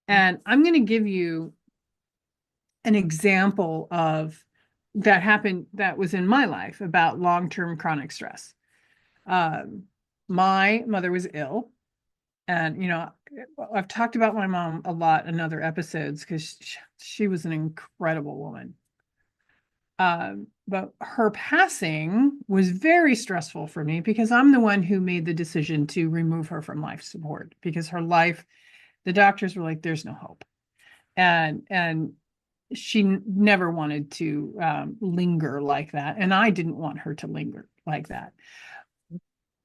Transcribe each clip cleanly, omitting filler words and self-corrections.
And I'm going to give you an example of that happened that was in my life about long-term chronic stress. Um, my mother was ill, and I've talked about my mom a lot in other episodes because she was an incredible woman. But her passing was very stressful for me because I'm the one who made the decision to remove her from life support because her life, the doctors were like, there's no hope. And she never wanted to linger like that. And I didn't want her to linger like that.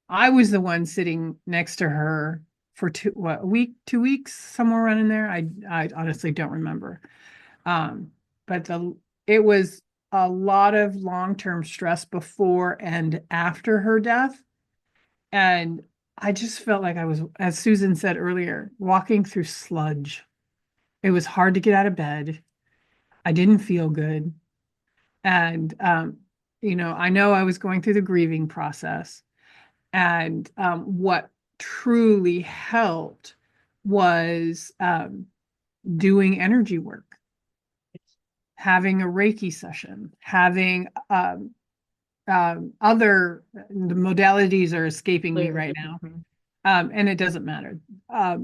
I was the one sitting next to her for a week, 2 weeks, somewhere around in there. I honestly don't remember. Um, but it was a lot of long-term stress before and after her death. And I just felt like I was, as Susan said earlier, walking through sludge. It was hard to get out of bed. I didn't feel good. And, I know I was going through the grieving process. And what truly helped was doing energy work, having a Reiki session, having other the modalities are escaping me right now. And it doesn't matter.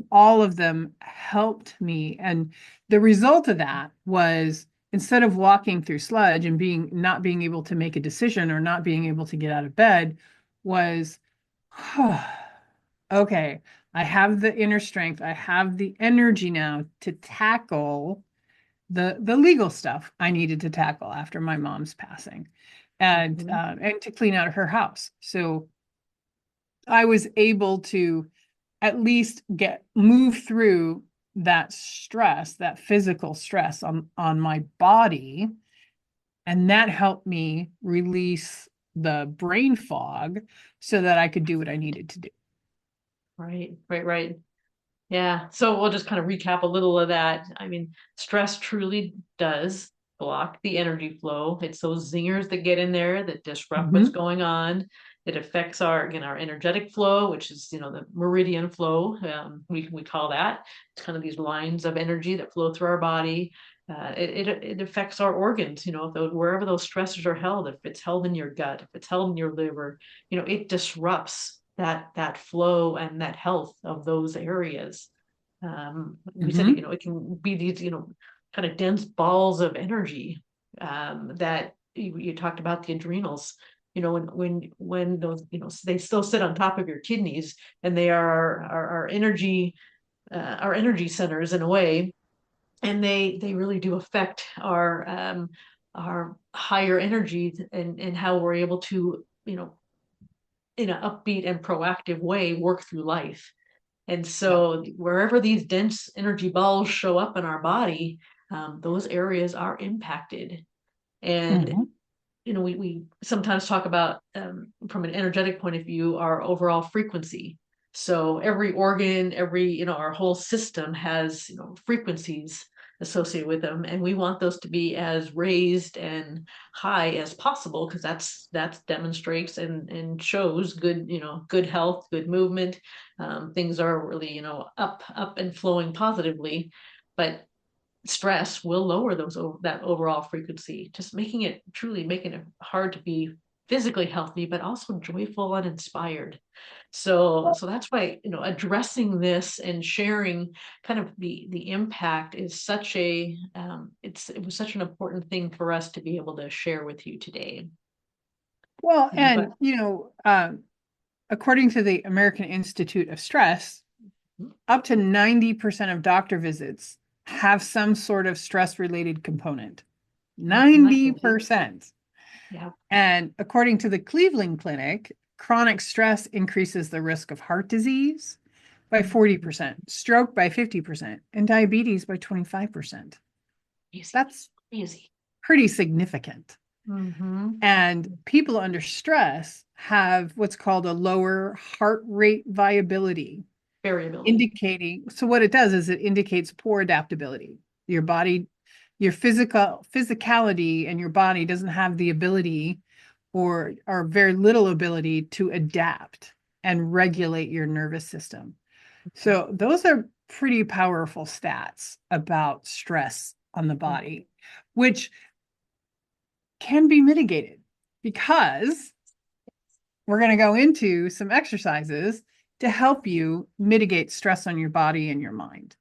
All of them helped me. And the result of that was instead of walking through sludge and not being able to make a decision or not being able to get out of bed was, okay, I have the inner strength. I have the energy now to tackle the legal stuff I needed to tackle after my mom's passing and to clean out her house. So I was able to at least move through that stress, that physical stress on my body. And that helped me release the brain fog so that I could do what I needed to do. Right. Yeah. So we'll just kind of recap a little of that. I mean, stress truly does block the energy flow. It's those zingers that get in there that disrupt what's Mm-hmm. going on. It affects our energetic flow, which is, the meridian flow. We call that. It's kind of these lines of energy that flow through our body. It affects our organs, wherever those stressors are held, if it's held in your gut, if it's held in your liver, it disrupts that flow and that health of those areas. We said, Mm-hmm. it can be these, kind of dense balls of energy that you talked about the adrenals. When those, they still sit on top of your kidneys and they are our energy centers in a way, and they really do affect our higher energy and how we're able to, in an upbeat and proactive way, work through life. And Yeah. so, wherever these dense energy balls show up in our body, those areas are impacted. And Mm-hmm. we sometimes talk about, from an energetic point of view, our overall frequency. So every organ, our whole system has, frequencies associated with them, and we want those to be as raised and high as possible because that's demonstrates and shows good, good health, good movement. Things are really, up and flowing positively, but stress will lower that overall frequency, just making it hard to be physically healthy, but also joyful and inspired. So that's why, addressing this and sharing kind of the impact is it was such an important thing for us to be able to share with you today. Well, But and according to the American Institute of Stress, up to 90% of doctor visits have some sort of stress related component. Mhm. 90%. Yeah. And according to the Cleveland Clinic, chronic stress increases the risk of heart disease by Mhm. 40%, stroke by 50%, and diabetes by 25%. Easy. That's Easy. pretty significant. Mm-hmm. And people under stress have what's called a lower heart rate variability, Variability. indicating, so what it does is it indicates poor adaptability. Your body, your physicality and your body doesn't have the ability or very little ability to adapt and regulate your nervous system. So those are pretty powerful stats about stress on the body, which can be mitigated because we're going to go into some exercises to help you mitigate stress on your body and your mind.